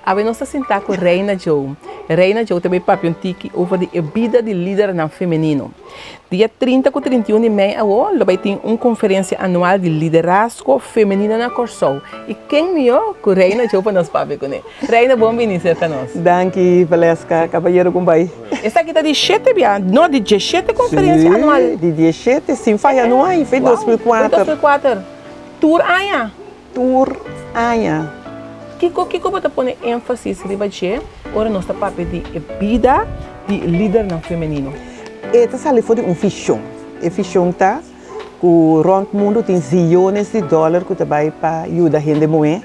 A nós sentar com Reina Joe. Reina Joe também papi um tique over a vida de líder não feminino. Dia 30 com 31 de maio, ela vai ter uma conferência anual de liderazgo feminino na Corsol. E quem melhor que Reina Joe para nós papi com ele. Reina, bom vir para nós. Danke, Valesca, cavalheiro Gumbai. Esta aqui está de 7, não de 17 conferência anual. De 17, sim, foi anual, foi 2004. 2004. Tour Aya. Tour Aya. Que você põe ênfase de baixo, ora nós estamos de vida de líder não feminino. Esta sali foi um fichão. E fichão tá, que rond mundo tem zilhões de dólares que vai para ajudar a gente moer,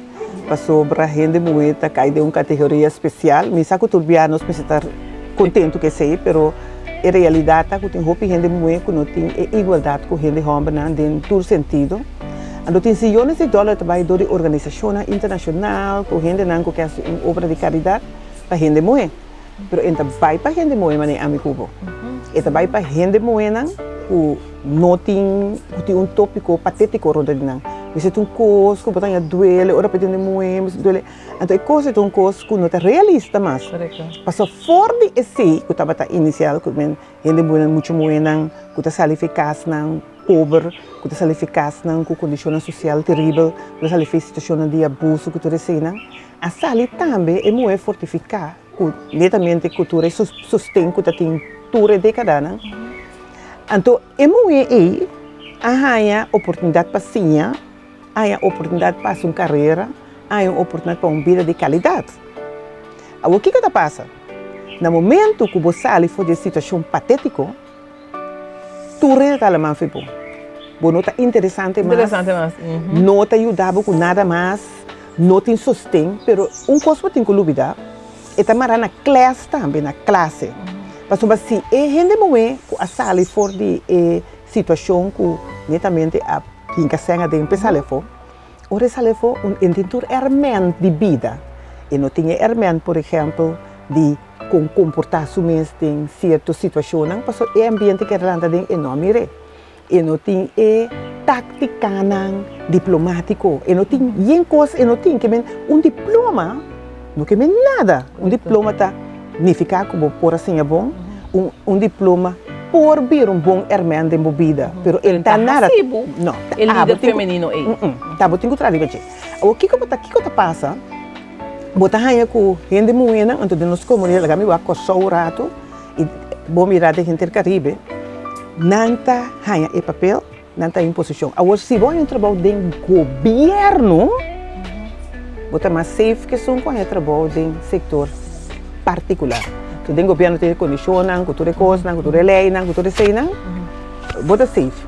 para sobre a gente moer, tá cai de uma categoria especial. Me saco turbianos, me estar contente que sei, pero a realidade é que tem roupa gente moer que não tem igualdade com gente homem, em todo sentido. Então, tem zilhões de dólares também de organização internacional, com gente que quer uma obra de caridade para gente moer. Mas então, vai para gente moer, mas é amigo. E também para gente moer, que não tem um tópico patético roda de não. Você tem coisa que botar doele, ora para gente moer, doele. Então, é coisa tem coisa que não é realista mais. Passou fora de esse que estava inicial, que gente moer muito moer, que está salificado não. Pobre, que está salificado com condições sociais terríveis, que está salificado situação de abuso que tu recebe. A sali também é muito fortificar, netamente cultura e sustém que tem toda década. Então, é muito aí, há oportunidade para sinha, há oportunidade para sua carreira, há oportunidade para uma vida de qualidade. Agora, o que está passando? No momento que você sai de situação patética, tudo está mal feito. Não está interessante mais. Não está ajudando com nada mais. Não tem sustento. Mas coisa que tem que olvidar é também na classe também, na classe. Mas se a gente não é a sala fora de situação que netamente a quinca senha de empezar a for, ora sala for intentar hermen de vida. E não tinha hermen, por exemplo, de comportar-se mesmo em certas situações, porque o ambiente que era enorme. E não tem tática diplomático, e não tem nem coisa, e não tem que diploma, não que nada. Diploma tá significa como por assim é bom, diploma por vir bom herman de movida, pero ele tá nada. Não, ele líder feminino aí. Tá, vou ter que trazer aqui. O que que passa? Botar aí com gente moena, então de nossa comunidade, lá me vai coçar o rato e vou mirar de gente do Caribe. Nanta hanya e papel, nanta imposição. Agora, se você trabalha de governo, você mais safe que são quando trabalha de setor particular. Se o governo tem condições, cultura coisa, cultura lei, cultura cena, você safe.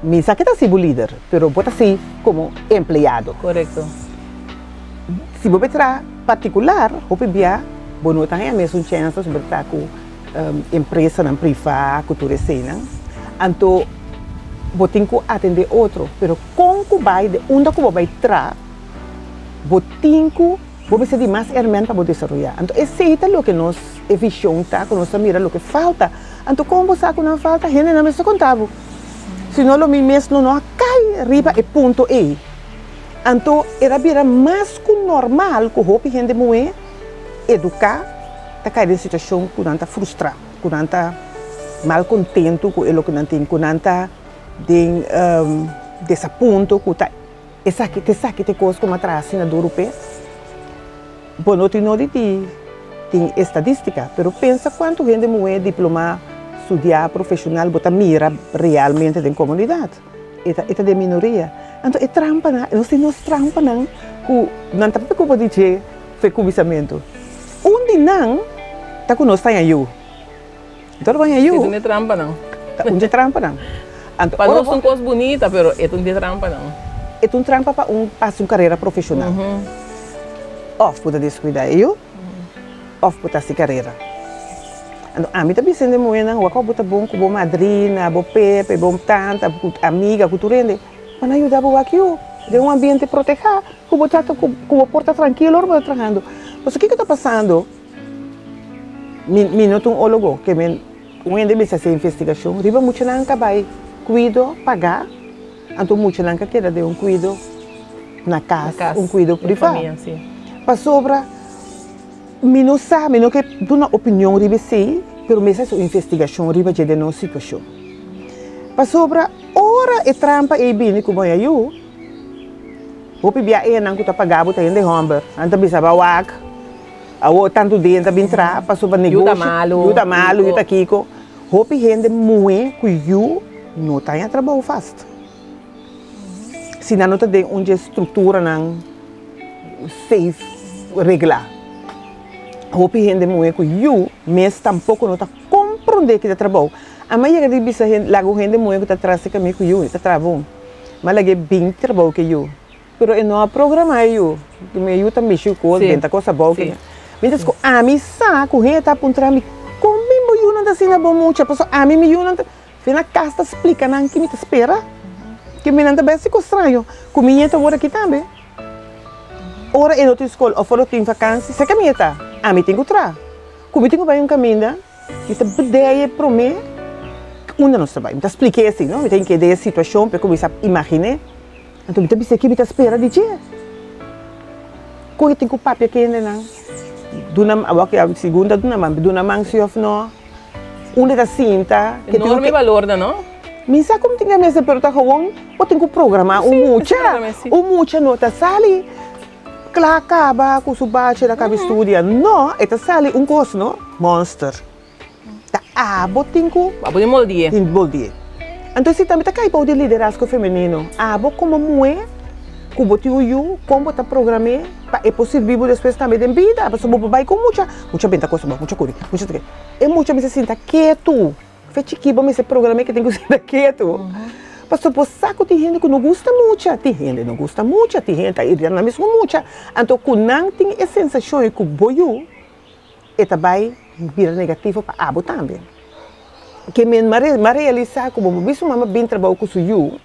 Me sabe que está sendo líder, mas você safe como empregado. Correto. Se você trabalha particular, você via, você não tem a mesma chance de estar com empresa na privada, cultura cena. Então, você tem que atender outro, mas como vai de onde você vai entrar, você tem que você de mais hermen para desenvolver. Então, esse é o que nós visão tá, que nós mira o que falta. Então, como você sabe que não falta, a gente não se contava. Se não, o mesmo não cai riba e ponto E. Então, era mais que normal que a gente mulher educar, tá cair em situação que não está frustrado, que não está mal contento com o que não tem, que não está de desaponto, que está essa que tem coisa como atrás na do europeu. Bom, não tem estadística, mas pensa quanto gente mulher diplomada, estudar profissional, botar mira realmente na comunidade. É de minoria. Então, é trampa, não sei nós trampa, não está como dizer, foi comissamento. Onde não, está com nós está aí. Então, vai aí. Não é trampa, não. Não é trampa, não. Para nós são coisas bonitas, mas não é trampa, não. É um trampa para uma carreira profissional. Off, pode descuidar eu, off, pode ter carreira. Então, a mim também sendo muito, o que é bom, com boa madrinha, boa pepe, boa tanta, amiga, culturende, para ajudar a aqui, de um ambiente protegido, com a porta tranquila, ou trabalhando. Mas o que está passando? Não tem um ólogo, que onde me faz investigação, riba muito não vai cuido, pagar, então muito não quer de um cuido na casa, um cuido privado. Para sobra, Mi não sabe, não que tu na opinião ribe sei, pero mesa sua investigação ribe de nossa situação. Para sobra ora e trampa e bini como é eu. Hopi bia e nang kuta pagabo tayo de homber, anta bisa bawak. Awo tanto dentro bintra, para sobra negócio. Yuta malo, yuta kiko. Hopi gente muito que eu não tenha trabalho fast. Se não tem uma estrutura não safe regular. Hopi gente muito que eu, mas tampouco não está compreender que é trabalho. A maioria de bisa lago gente muito que está atrás de caminho que eu está trabalho. Mas lagi bem trabalho que eu. Pero não programa eu, que me eu também chico, dentro coisa boa que. Mas que a mim sa, que gente tá apontar me como eu não tá sendo bom muito, pessoal a mim eu não tá, fina casta explica não que me tá espera, que me não tá bem se estranho, comigo tá agora aqui também. Ora eu tô escola, ou fora tem vacância, se caminha tá, a mim tem que tra, comigo tem que vai caminho, que tá ideia para mim, uma não sabe, me tá expliquei assim, não, me tem que ideia situação para começar a imaginar. Então, kita bisa kita espera di dia. Kung iting ko papya kene nang, dunam awak ya segunda dunamang si of no, una da cinta. Enorme valor da no? Misa como tinha mesa pero tá gewoon, o tem que programar mucha nota sali. Acaba com subache da cabe estudia. No, eta sali curso no, monster. Ta botinho. Abo de moldie. In moldie. Então, se também está caindo de liderazgo feminino, como mulher, como eu, como está programado, é possível depois também de vida, mas você vai com muita benta coisa, muita coisa, é muita me se sinta quieto, fecha que vamos se programar que tem que ser quieto. Mas por saco tem gente que não gosta muito, tem gente não gosta muito, tem gente que irá na mesma muito. Então, quando não tem essa sensação que eu, é também vira negativo para abo também. Que me realizar como bicho mama bem trabalho com eu,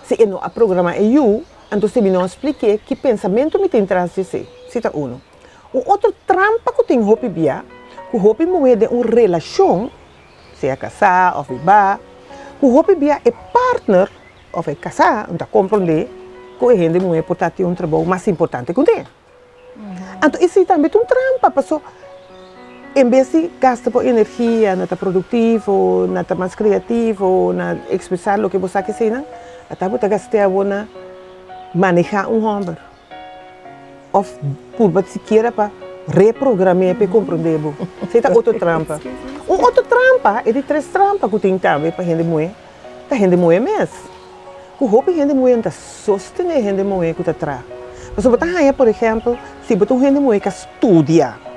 se eu não programa eu, então se me não explique que pensamento me tem transfer, cita um. O outro trampa que tem hopi bia, que hopi moe de uma relação, se é casar ou vibar, que hopi bia é partner ou é casar, então compreender que a gente moe portanto um trabalho mais importante que tem. Então isso também é um trampa, passou. Em vez de gastar por energia, não está produtivo, não está mais criativo, não expressar o que você quer ser, até você gastar para manejar homem. Ou por sequer para reprogramar para compreender. Você está outro trampa. Outro trampa é de 3 trampas que tem também para a gente moer. Para a gente moer mesmo. O roupa a gente moer não está sustentando a gente moer que está atrás. Mas se você, por exemplo, se você a gente moer que estuda,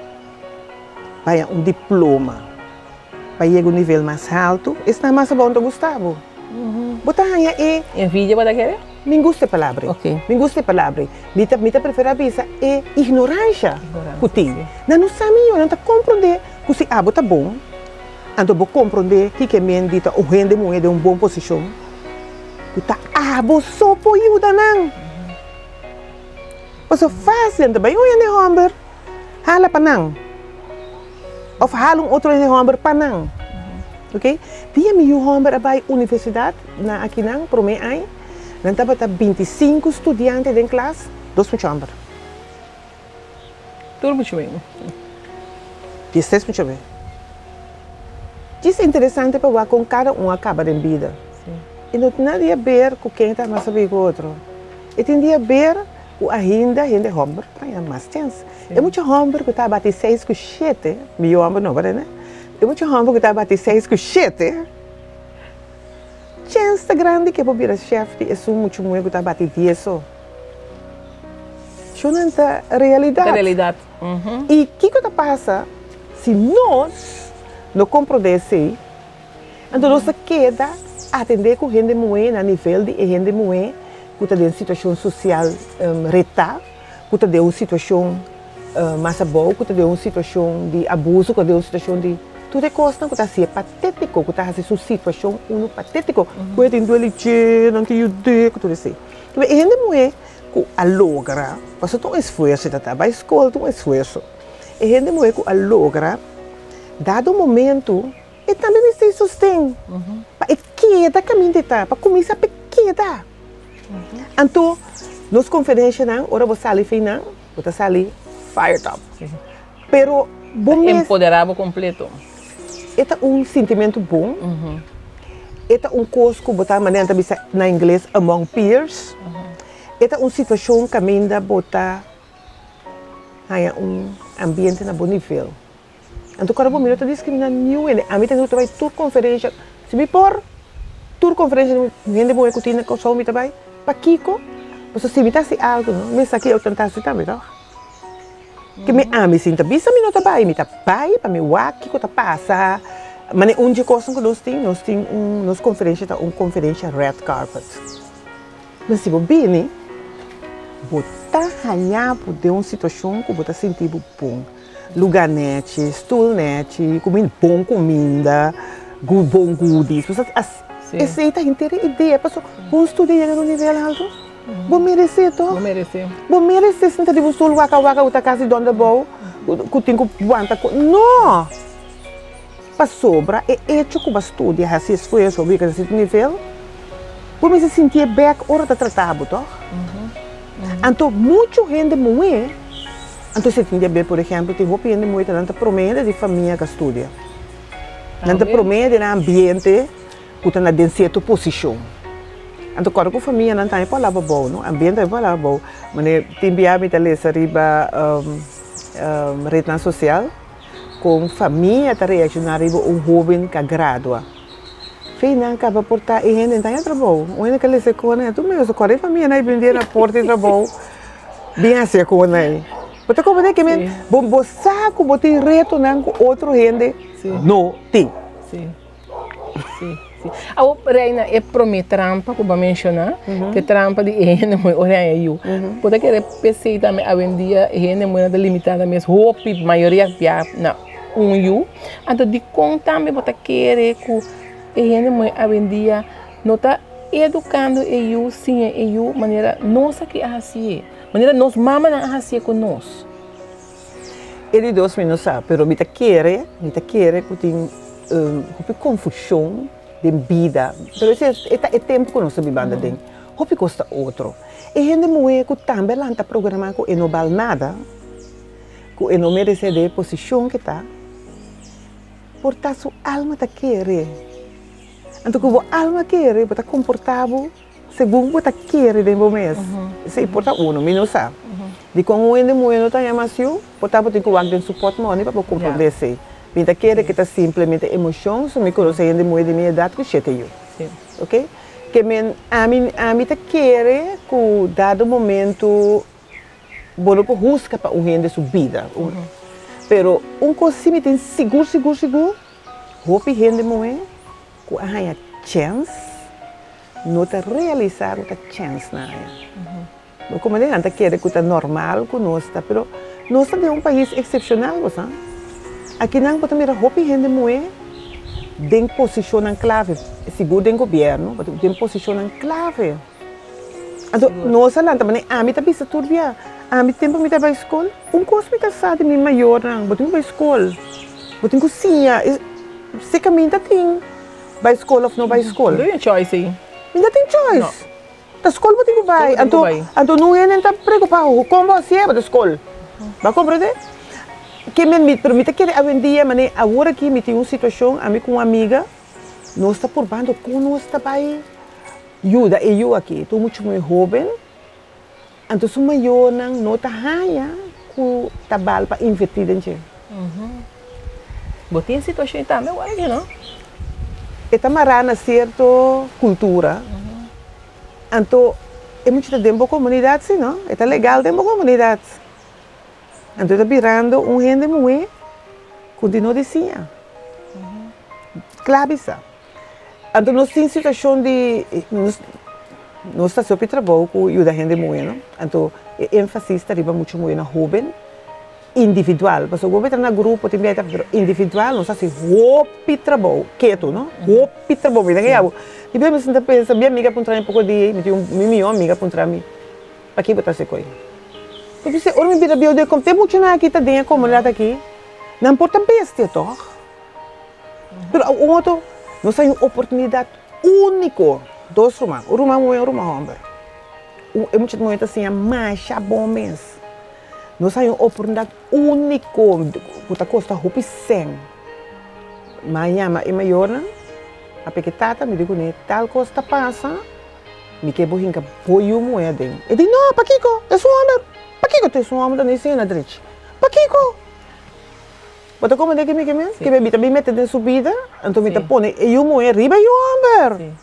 para um diploma, para chegar a um nível mais alto, isso não é mais bom do Gustavo. Botar é envidia para querer? Me gusta a palavra. Okay. Me gusta a palavra. Minha preferência é ignorância. Não sabe, não está compreender que se está bom, então vou compreender que me dita o gente moe de uma boa posição. Que está só por ajuda não. Mas é fácil também, o gente homem, hala para não. Of halong outro homem para não, ok? Dia me homem vai universidade na aqui não, para mim aí, não estava 25 estudantes em classe, 2 homens. Tudo muito bem. 16 muito bem. Isso é interessante para ver com cada um acaba de vida. E não tem nada a ver com quem está mais saber que o outro. E tem a ver com a gente homem para mais chance. É muito homem que está a bater 6 com 7, meu homem não, né? É muito homem que está a bater 6 com 7. Chance grande que para virar chefe é muito mulher que está a bater 10 só. Isso não é a realidade. Realidade. E o que passa se nós não compreendemos, então nós queda atender com gente mulher a nível de gente mulher que está em situação social reta, que está em uma situação mais boa, que está em uma situação de abuso, que está em uma situação de tudo é coisa que está sendo patético, que está em uma situação patética, que tem duas lições, não tem ideia, que tudo assim. Então, a gente mulher que logra, porque tem um esforço, vai à escola, tem um esforço. A gente mulher que logra, dado o momento, e também se sustém. Para queda caminho de para começar a queda. Então, nas conferências, ora você ali final, você ali fire top. Pero, bom mês, Empoderado completo. é sentimento bom. É coisa que botar maneira na inglês among peers. É situação que ainda botar ambiente na bom nível. Então, quando eu estou discriminando ninguém, a mim tem que tour conferência. Se me por tour conferência, gente boa que tinha que só me trabalho, para Kiko, você se me tá se algo, não? Me aqui eu tentar se também, não? Que me ame sinta bisa me não trabalho, me trabalho para me waki que tá passa. Mas onde coisa que nós temos conferência conferência red carpet. Mas se você bem, botar ganhar por uma situação que você sentir bom. Lugar net, stool net, comida bom comida, bom goodies. Essa é a inteira ideia. Vamos estudar no nível alto. Vou merecer, então. Vou merecer. Vou merecer, se não tiver solo, waka, casa de onde bom, que tem que aguentar. Não! Para sobra, é hecho que você estuda, assim, esforço, obriga esse nível. Por me sentir bem, hora de tratar, então. Então, muita gente morre. Então, você tem que ver, por exemplo, tem roupa gente morre, não promete de família que estuda. Não promete de ambiente que está na certa posição. Então, quando a família não está para lá bom, não, ambiente é para lá bom, mas tem biame de ler riba rede social, com família está reacionando jovem que gradua. Fina acaba portar e gente está trabalho. O único que ele se conhece, tu mesmo, quando a família não vender na porta de trabalho, bem assim com ele. Porque como é que men, bom saco, botar reto com outro gente, não tem. Sim. A reina é promete trampa que eu vou mencionar, que trampa de gente muito olha eu. Pode querer pensar também hoje em dia gente muito limitada mesmo, roupa maioria via na eu. Então de conta também pode querer que gente muito hoje em dia não está educando eu sim eu maneira nossa que assim, maneira nós mama não assim conosco. Ele dois minutos sabe, pero me quer que tem confusão de vida. Pero esse é tempo que nós vivemos dentro. Hopi custa outro. E gente moe que também lá está programado que não vale nada, que não merece de posição que está. Portanto, sua alma está querer. Então, que a alma quer, está comportável segundo você quer dentro do mês. Isso é importante, não sabe. De como o ende moe não está amacio, portanto, tem que dar suporte money para compreender isso. Então, quer que está simplesmente emoção, se me conhece ainda muito de minha idade, que chete eu. Ok? Que a mim tá quer que dado momento, bom para buscar para o gente sua vida. Pero coisa me tem seguro, roupa gente muito, que a chance, não tá realizar outra chance na área. Como ele anda quer que está normal, que nós está, pero nós estamos um país excepcional, você. Aqui não pode mirar roupa e gente muito tem posição em clave, seguro do governo, tem posição em clave. Então, nós lá também, a mim também se turbia, a mim tempo me para a escola, coisa me está de mim maior não, botem para a escola, botem cozinha, se caminho tem, para a escola ou não para a escola. Não tem choice aí. Ainda tem choice. Da escola botem que vai, então não é nem tá preocupado, como você é para a escola, vai compreender? Que me permite que hoje em dia, agora aqui me tem uma situação, a mim com uma amiga, nós está por bando, como nós está para ajuda, eu aqui, estou muito jovem, então sou maior, não está raia, que está bal para investir em ti. Botem situação também, agora não? Está marana certa cultura, então é muito dentro da comunidade, sim, não? Está legal dentro da comunidade. Então está virando gente muito, continua assim. Claro isso. Então nós temos situação de nós estamos sobre trabalho com ajuda a gente muito, então ênfase está muito na jovem, individual, porque o governo na grupo tem individual, nós estamos roupa trabalho, quieto, não? Roupa trabalho, me dá e bem me sinto pensa, minha amiga apontar um pouco de, minha amiga apontar mim, para que botar essa coisa? Porque se eu me vira bem, eu tem muito na aqui também a comunidade aqui, não importa bestia, toch? Mas o outro, nós temos uma oportunidade única, dois rumos, um rumão e um rumão homem. É muito assim, mais bom mesmo. Nós temos uma oportunidade única, que custa roupa sem. Mas é maior, a pequetata me digo, tal coisa passa, me quebro hinca, põe uma moeda. Eu digo, não, Paquico, é só homem. Paquico, tu é um homem da cena, direito. Paquico! Mas como é que me também mete na subida, então me põe e uma moeda riba e o homem.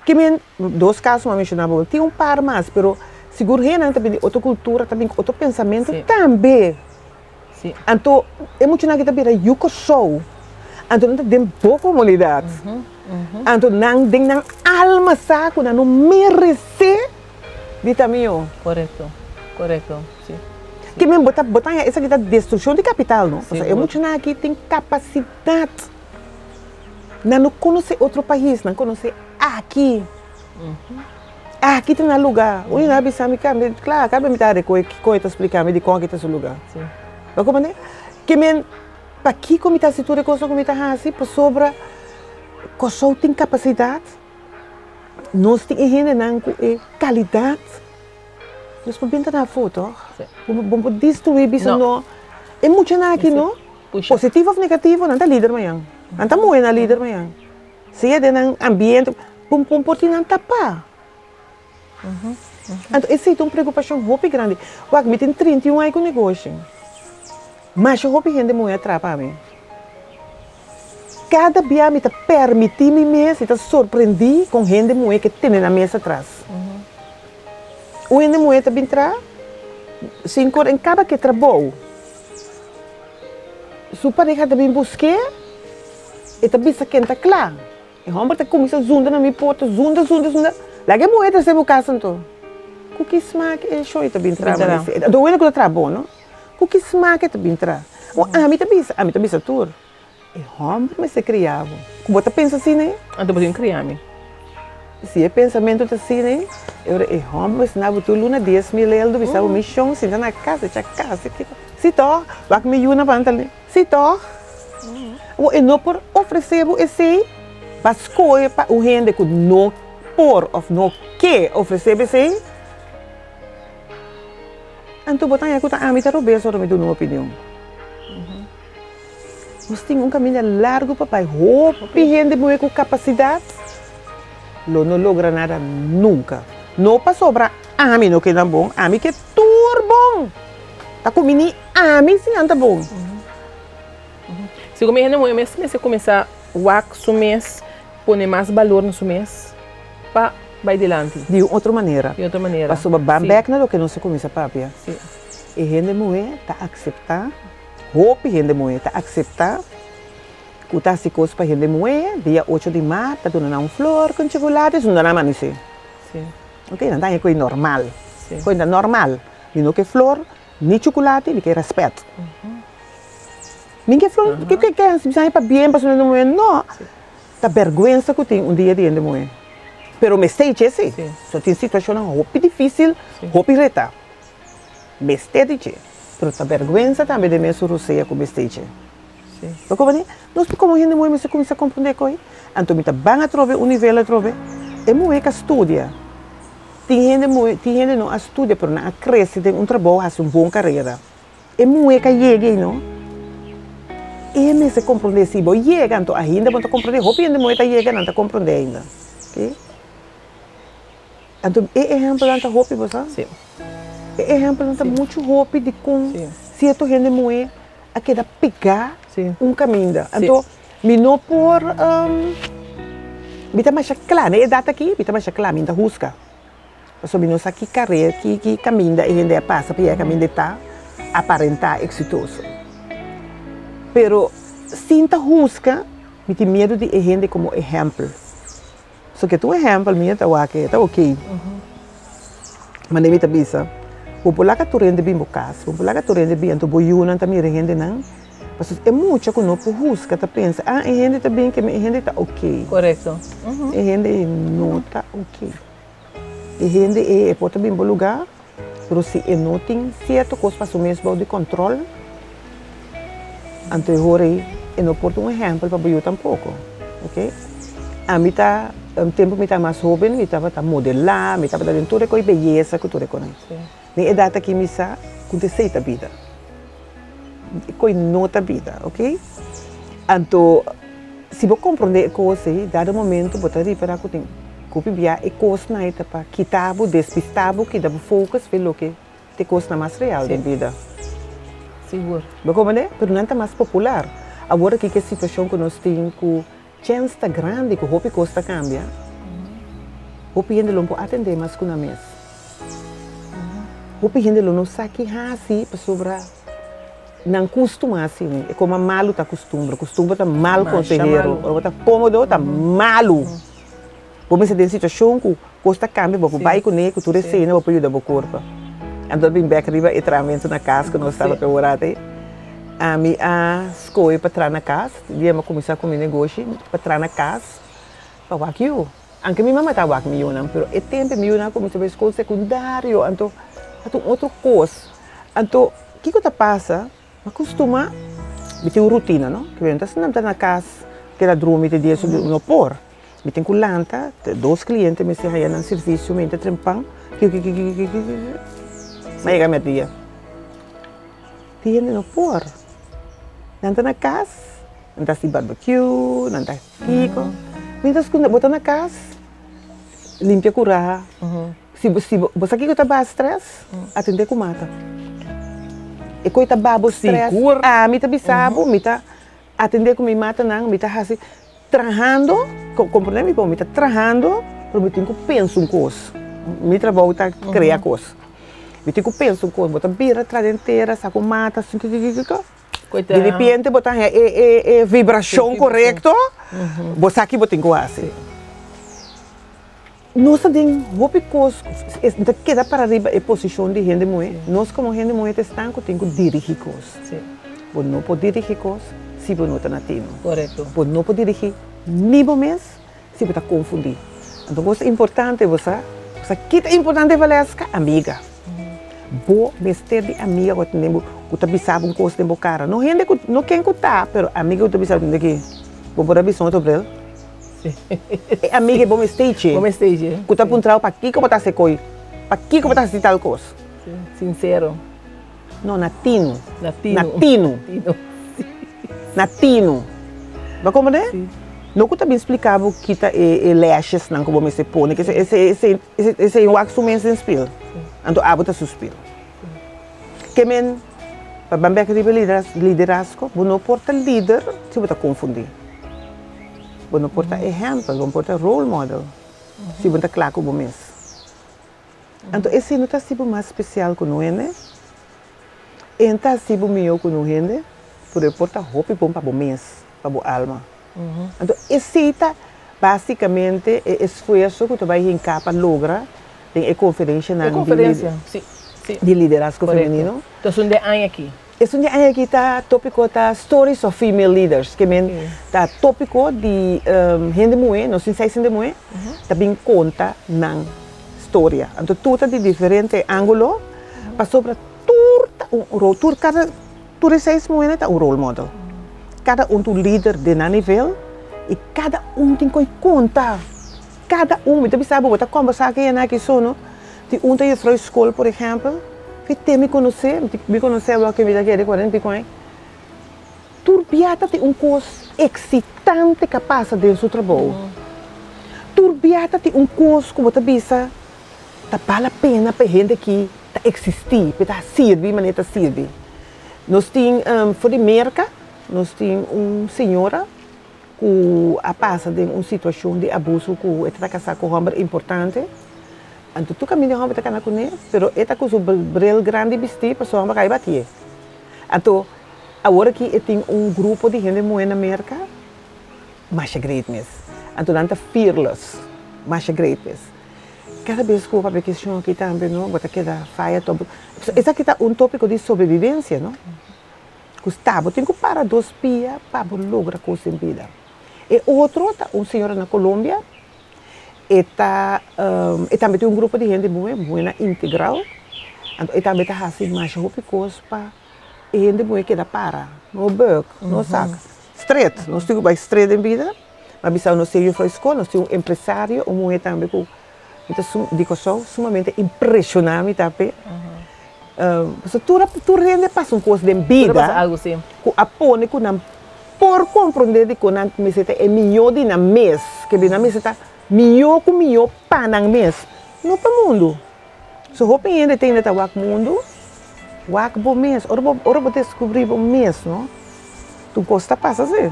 Que me, dois casos, mas mencionava, tem um par mais, pero seguro que também outra cultura, também outro pensamento também. Então, é muito na que também é yuko show. Então, não tem boa comunidade. Então, não tem alma saco, não merece de tamanho. Correto, sim. Que mesmo botar essa aqui da destruição de capital, não? É muito na que tem capacidade. Não conhece outro país, não conhece aqui. Aqui tem um lugar. O Inabi sabe que, claro, acaba de me coisa explicar, me de como que está esse lugar. Mas como é? Que mesmo para aqui como está a situação, como está assim, para sobre, que só tem capacidade, nós temos gente qualidade. Nós podemos na foto, vamos destruir isso não. É muito na aqui não. Positivo ou negativo, não está líder amanhã. Não está muito na líder amanhã. Se é de um ambiente, vamos pôr não tapar. Então, essa é uma preocupação muito grande. Eu tenho 31 anos com negócio. Mas eu houve gente muito atrás para mim. Cada dia me permite me mesmo, me surpreendi com gente muito que tem na mesa atrás. O gente muito também entrar, se em cada que trabalho, sua pareja também busca, e também se quenta claro. E o homem começa a zunda na minha porta, zunda. Lá que muito se meu caso então. O que smack é show também entrar. Do ele que trabalho, não? O que smack também entrar. A mim também se tur. E o homem me se criava. Como você pensa assim, né? Então você criar-me. Se é pensamento assim, né? Eu homem se não tu luna 10 mil euros, me sabe missão, se na casa, se to, vai me ajuda na pantalha. Se to. E não por oferecer esse, para escolher para o gente que não por ou não quer oferecer esse. Então botar aí que a mim tá roubando só me dá uma opinião. Nós temos caminho largo papai, roupa gente muito com capacidade. Não logra nada nunca. Não para sobrar a mim não que não bom, a mim que é tudo bom. Tá comigo a mim sim não tá bom. Se comer não é mesmo, se começar o mês, pôr mais valor no mês, para vai adiante. De outra maneira. Para sobre bambeck não que não se começa papia. Sim. E gente muito tá aceitar, roupa gente muito tá aceitar. Kuta si coisa para gente muito, dia 8 de março, tá dando uma flor com chocolate, isso não dá mais sim. Ok, não é coisa normal. Coisa normal. E não que flor, nem chocolate, nem que respeito. Ninguém flor, que se sai para bem, para não muito, não. Tá vergonha que tem dia de gente muito. Pero me sei que sim. Só tem situação roupa difícil, roupa reta. Me sei que. Pero tá vergonha também de me surruceia com me sei que. Então, nós como gente muito começa a compreender coisa. Então, me bem a trover, o nível a trover. É muito que estuda. Tem gente não estuda, mas não cresce, tem trabalho, faz uma boa carreira. É muito que chega, não? E me se compreender se você chega, então ainda não compreender. Roupa ainda muito chega, não compreender ainda. Ok? Então, é exemplo da roupa, você? Sim. É exemplo da muito roupa de com certo gente muito a que pegar caminho. Então, me não por me tá mais claro, né? Data aqui, me tá mais claro, me tá busca. Só me não sabe que carreira, que caminho a gente passa para o caminho de tá aparentar exitoso. Pero sinta busca, me tem medo de gente como exemplo. Só que tu exemplo, me tá ok. Mas nem me tá bisa. Popular que tu rende bem bocas, popular que tu rende bem, tu boiuna também rende não. Mas é muito que não busca, tá pensa, a gente tá bem, que a gente tá ok. Correto. A gente não tá ok. A gente pode bem bom lugar, mas se não tem certo coisa para assumir esse de controle, então eu não pode exemplo para eu tampouco, ok? A mim tá tempo me tá mais jovem, me tava modelar, me tava dando toda coisa beleza que tu reconhece. Nem idade que me sa, acontecer a vida. Coi nota a vida, ok? Então, se você compreender a coisa, dado momento, você vai para que copia e coisa na ita para quitar o despistado, que dá foco pelo que te coisa mais real da vida. Seguro. Você compreende? Mas não é mais popular. Agora que a situação que nós temos, que chance está grande, que o hopi costa cambia, o hopi ainda não pode atender mais com a mesa. O hopi ainda não sabe que assim para sobrar. Não costuma assim, é como a malo está costuma está mal conselheiro, está cômodo, está malo. Vamos ter situação que custa cambia, você vai com ele, que tu recebe, você ajuda o corpo. Então, vim back arriba e tramento na casa que nós estava para orar. A minha escolha para entrar na casa, dia eu começar com o meu negócio, para entrar na casa, para o aqui. Anche minha mamãe estava aqui, mas é tempo que eu comecei a escola secundário, então, outra coisa. Então, o que que passa? Mas costuma, tem uma rotina, não? Que vem, se não está na casa, que ela dorme de dia, não por. Me tem culanta, dois clientes me se aí no serviço, me entra trempão, mas chega meu dia. Dia não por. Não está na casa, não está se barbecue, não está pico. Mas quando botar na casa, limpa curar. Se você aqui está bem estresse, atender com mata. E coita babo stress, me tá bisabo, me tá atender com minha mata não, me tá assim, trajando, compreende bom, me tá trajando, para me tenho que pensar um coisa, me trabalho tá criar coisa, me tenho que pensar um coisa, botar bira atrás inteira, saco mata, assim, de repente botar vibração correta, botar aqui botar com assim. Nós temos roupa coisa, queda para arriba a posição de gente mulher. Nós como gente mulher estamos temos que dirigir coisas. Você não pode dirigir coisas se você não está nativo. Correto. Você não pode dirigir nem mês se você está confundido. Então, é importante você que é importante valer amiga. Boa mestre de amiga que você bisa coisa de cara. Não gente não quer escutar, mas amiga que bisa de que vou por a visão sobre ela. Amiga é bom stage. Bom stage. Que está apontando para aqui que você se coi. Para aqui que você se tal coisa. Sincero. Não, natino. Natino. Natino. Vai compreender? Sim. Não que também explicava que está lashes não como se põe, que esse é o axo mesmo em espelho. Então a bota suspiro. Que men para bambear que liderazgo, você não porta líder se você confundir. Você não porta exemplo, você não porta role model. Se você claro como mês. Então esse não está sendo mais especial que nós, né? Então está sendo melhor que nós, né? Por porta roupa e bom para o mês, para a alma. Então esse está basicamente o esforço que você vai encarar para lograr a conferência de liderazgo feminino. Então é um de ano aqui. Esse ano aqui está tópico da Stories of Female Leaders, que está tópico de gente mulher, não sei se é gente mulher, também conta na história. Então tudo de diferente ângulo, para sobre tudo cada tudo seis mulheres tem um role model. Cada um líder de na nível e cada um tem que contar. Cada um, você sabe, você conversar aqui na sono, de tem a escola, por exemplo, que me conhecer o que me quer de 40 anos. Turbiata tem coisa excitante que passa dentro do seu trabalho. Turbiata tem coisa que você pensa, vale a pena para a gente que existir, para servir, mas não servir. Nós temos, for de merca, nós temos uma senhora que passa de uma situação de abuso que está casada com um homem importante. Então, tu caminha homem está casado com ele, mas ele está com o brel grande vestido para o homem cair bater. Então, agora que tem um grupo de gente muito na América, mais great mesmo. Então, não está fearless, mais great mesmo. Cada vez que eu faço questão aqui também, não, bota que da faia, esse aqui está tópico de sobrevivência, não? Gustavo, tem que parar 2 dias para lograr coisa em vida. E outro, senhora na Colômbia, e também tem um grupo de gente muito integral, e também está assim mais coisa para gente muito que dá para, não burk, não saca. Straight, nós temos mais straight em vida, mas nós temos uma escola, nós temos um empresário, um também com digo só, sumamente impressionante também. So, tu rende passa coisa de vida. Algo assim. Ku apone ku nam por compreender de konan meseta é melhor de na mês, que de na meseta melhor com melhor panang mês. No pa mundo. So hope ainda tem neta wak mundo. Wak bo mês, ora bo descobrir bo mês, não? Tu gosta passa assim.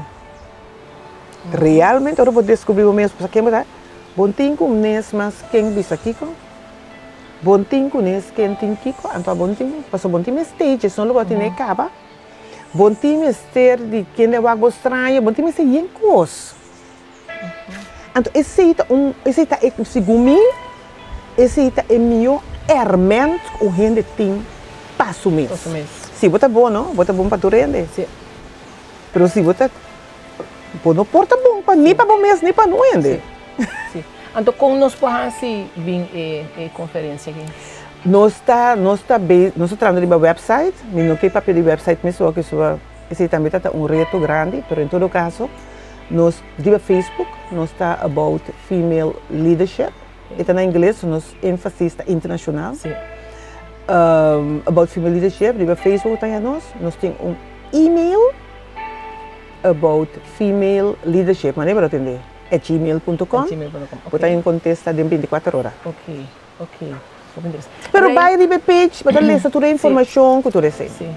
Realmente ora bo descobrir bo mês, porque que mata. Bom tem com mês, mas quem bisa kiko? Bom tem com mês quem tem kiko? Então bom tem, passou bom tem stage, não lo bote nem caba. Bom time ter de quem é algo estranho, bom time ser bem coisa. Então esse é segundo esse é melhor hermente o gente tem passo mês. Se bota bom, não, bota bom para tu rende. Sim. Pero se bota bom não porta bom para nem para bom mês nem para não rende. Sim. Então como nós podemos vir conferência aqui? Nós estamos trabalhando no website, não quer papel de website mesmo, que esse também está reto grande, mas em todo caso, nós no Facebook, nós está about female leadership, está em inglês, nós ênfase internacional. Sim. About female leadership, no Facebook tem nós temos e-mail about female leadership, mas não é para atender, é gmail.com, botar em contesta de 24 horas. Ok. Pero vai de page, para ler toda a informação que tu recebe. Sim.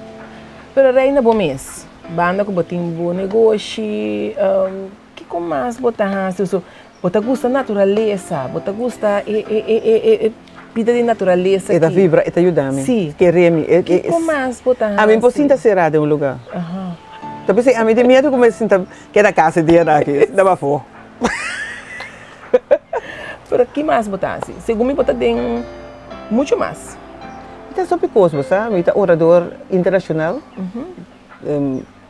Pero reina bom mês. Banda que botem bom negócio, que com mais botar isso, botar gosta natureza, botar gosta vida de natureza. É da vibra, é da ajuda-me. Sim. Que com mais botar. A mim por sinta será de um lugar. Talvez a mim de medo como sinta que é da casa de aqui, da bafo. Pero que mais botar assim? Segundo me botar tem muito mais. Então, só porque sabe, está orador internacional,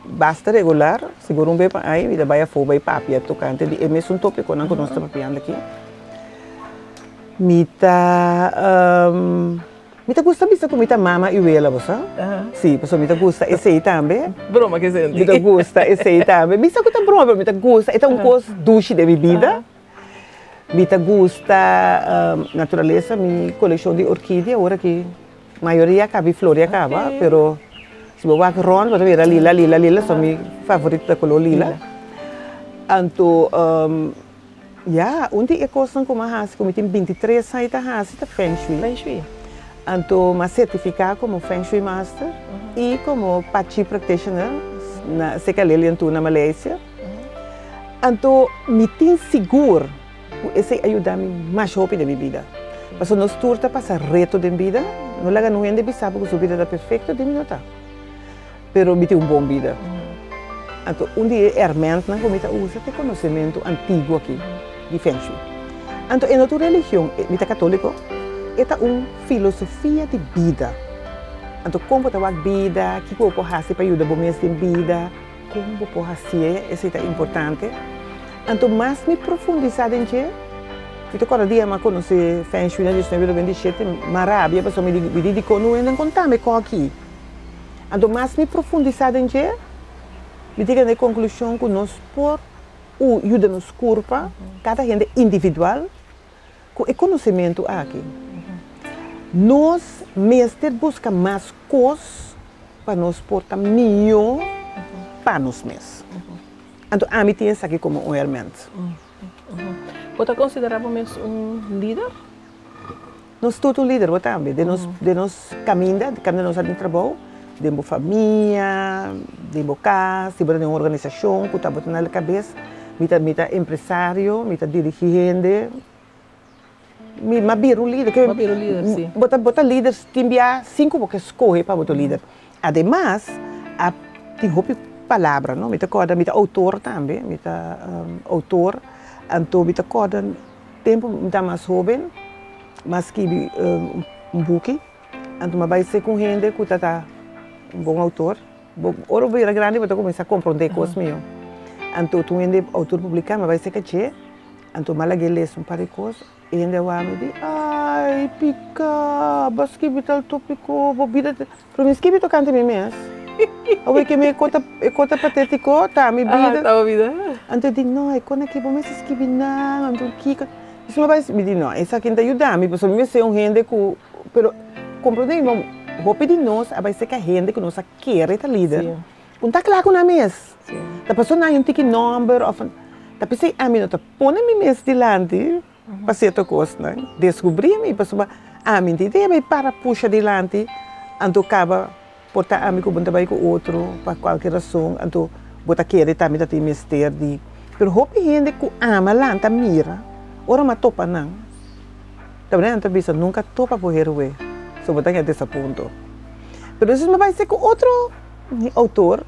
basta regular, seguro bem para aí, vida vai a fogo, vai papia, tocante, é mesmo tópico, não conosco papiando aqui. Mita gusta bisa com mita mama e ela, você? Sim, pessoal, mita gusta esse aí também. Broma que sente. Mita gusta esse aí também. Bisa que tá broma, mita gusta, é um coisa doce de bebida. Mita gusta natureza, minha coleção de orquídea, agora que a maioria acaba, flor acaba, pero se eu vou ron, vou ver a lila, são minha favorita da color lila. Então, onde é coisa como a hasi, como tem 23 anos, a hasi tá Feng Shui. Então, mas certificar como Feng Shui Master e como Pachi Practitioner na Sekalele na Malásia. Então, me tem seguro. Esse ajuda-me mais rápido na minha vida. Porque nós turta passa reto da vida, não laga não ainda bisa porque sua vida está perfeita, de mim tá. Pero me tem bom vida. Então, onde é hermente, não como usa tem conhecimento antigo aqui de Feng Shui. Então, em outra religião, me católico, é uma filosofia de vida. Então, como você vai vida, que você pode fazer para ajudar a você em vida, como você pode fazer, isso é importante. Então, mais me profundizar em que, eu cada dia mais conheço Feng Shui, na 1927, maravilha, pessoal me dedicou no ainda contar-me com aqui. Então, mais me profundizar em que, me diga na conclusão que nós por ajuda nos corpo, cada gente individual, com o conhecimento aqui. Nós, mestre, busca mais coisas para nós portar melhor para nós mesmos. Então, a mim tem isso aqui como um hermente. Você considerava-me líder? Nós todos líderes, também. De nós caminhar, de nós de trabalho, de uma família, de uma casa, de uma organização, que está botando na cabeça, mita empresário, mita dirigente, mita biro líder. Biro líder, sim. Bota líderes, tem 5 porque escolhe para botar líder. Ademais, tem palavra, não? Mita coda, mita autor também, mita autor, então mita coda tempo mita mais jovem, mas que book, então vai ser com gente que está bom autor, ora vira grande, vai começar a compreender coisas meu, então tu ainda autor publicar, mas vai ser que então malague lê par de coisas, e ainda vai me dizer, ai pica, mas que vital tópico, bobida, para mim que vital canta mesmo. Ou que me conta patético, tá, me vida. Tá vida. Então eu digo, não, é quando aqui vamos escrever não, então que isso me vai me dizer não, essa aqui está ajudando, porque eu me sei gente que, pero compreender, hope de nós, vai ser que a gente que nós quer esta líder. Sim. Não está claro com a mesa. Sim. A pessoa não tem um número, ou a pessoa a mim não está pondo a mesa delante, para certa coisa, né? Descobrir-me, a pessoa, a mim, vai para puxar delante, então acaba portar a mim com o outro, por qualquer razão, então botar querer também tem mistério de, pero hope gente que ama lá, tá mira, ora ma topa não, também não tá bisa nunca topa por herói, só botar que desse ponto, pero isso me vai ser com outro autor,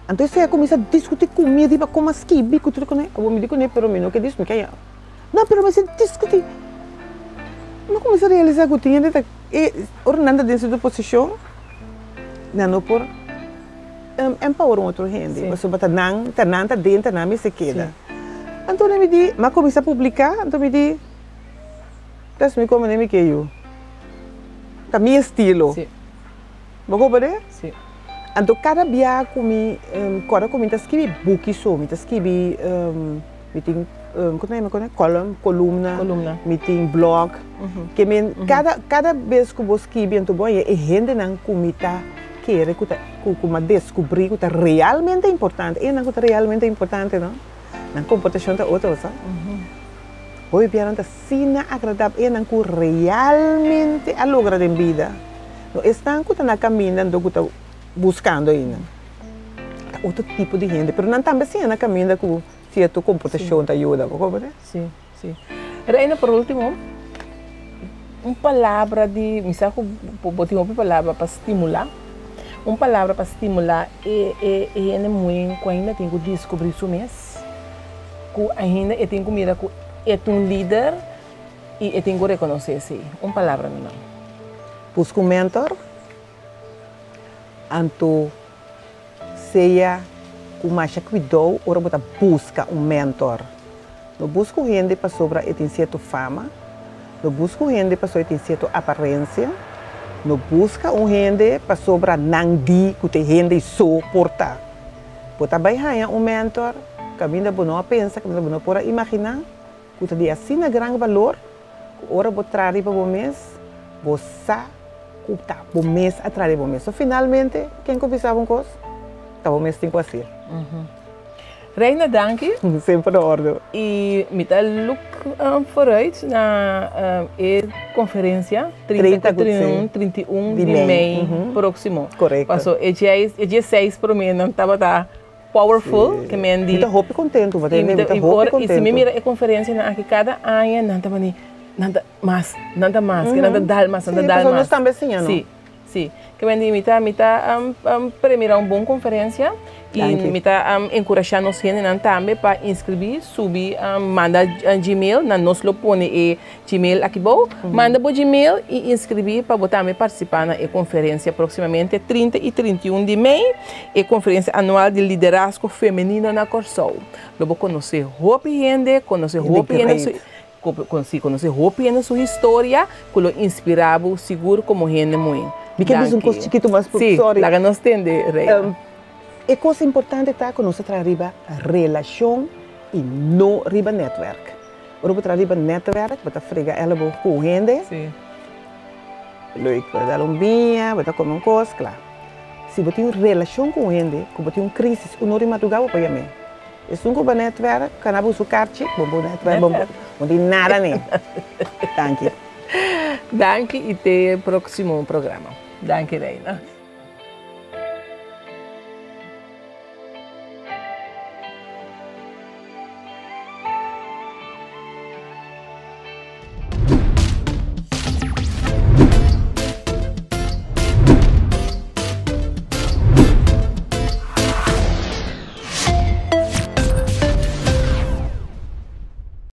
então você começa a discutir comigo, tipo como as que bico tudo com ele, eu me digo né, pero me não que diz me que não, pero você discutir, não começa a realizar que tinha, ora nada dentro da posição não por empower outro gente, você bota não, tá dentro, não me se queda. Então me diz, mas começa a publicar, então me diz, das me como nem me que eu, tá meu estilo, vou compreender? Sim. Então cada dia comi, cada comi tá escrever book só, me tá escrever, me tem coluna, me tem blog, que me cada vez que eu escrevo, então bom, é gente não comita quer que descobrir que é realmente importante. E não é realmente importante, não? Não comportação da outra, sabe? Hoje vieram da cena agradável e não que realmente a logra em vida. Não estão que na caminhando que está buscando ainda. Outro tipo de gente, mas não também sim na caminhando com certa comportação da ajuda, correto? Sim, sim. Reina, por último, uma palavra de, me sabe, botar uma palavra para estimular. Uma palavra para estimular é muito quando ainda tem que descobrir isso mesmo. Que ainda tem que mirar que é um líder e tem que reconhecer isso. Uma palavra não. Busca um mentor. Então, seja com mais cuidado, ou você busca um mentor. Não busca gente para sobre ter certa fama. Não busca gente para sobre ter certa aparência. Não busca gente para sobre não di que tem gente suportar. Você vai ganhar um mentor, que ainda não pensa, que ainda não pode imaginar, que tem assim um grande valor, que ora você traz para você, você que está para você atrás de você. So, finalmente, quem conversava com você, está você tem que fazer. Reina, dank je. Sempre de ordem. E me dá look vooruit na conferência 30, 31 de maio próximo. Correto. Passou, é dia 6 para mim, não estava powerful, que me andi. Muito hope contento, vai ter muito hope contento. E se me mira a conferência na aqui cada ano, não estava nem nada mais, que nada dá mais, nada dá mais. Nós também sim, não? Sim, sim. Que me andi, me tá primeira uma boa conferência. E me está encorajando os gente também para inscrever, subir, manda Gmail, na nós lo põe Gmail aqui bom, manda por Gmail e inscrever para botar me participar na conferência proximamente 30 e 31 de maio, a conferência anual de liderazgo feminino na Corsol. Eu vou conhecer roupa e gente, conhecer roupa e sua história, que lo inspirava seguro como gente muito. Me quer dizer coisa chiquito mais por sorry. Sim, não entende, a coisa importante é que nós trabalhamos relação e não riba network. Quando você trabalha network, você frega ela com gente. Sim. Você dar binha, você comer uma coisa, claro. Se você tem uma relação com gente, se você tem uma crise, você não rima do gabo para mim. Se você tem network, quando você carche, bom network, não tem nada nem. Danke. Danke e até o próximo programa. Danke, Reina.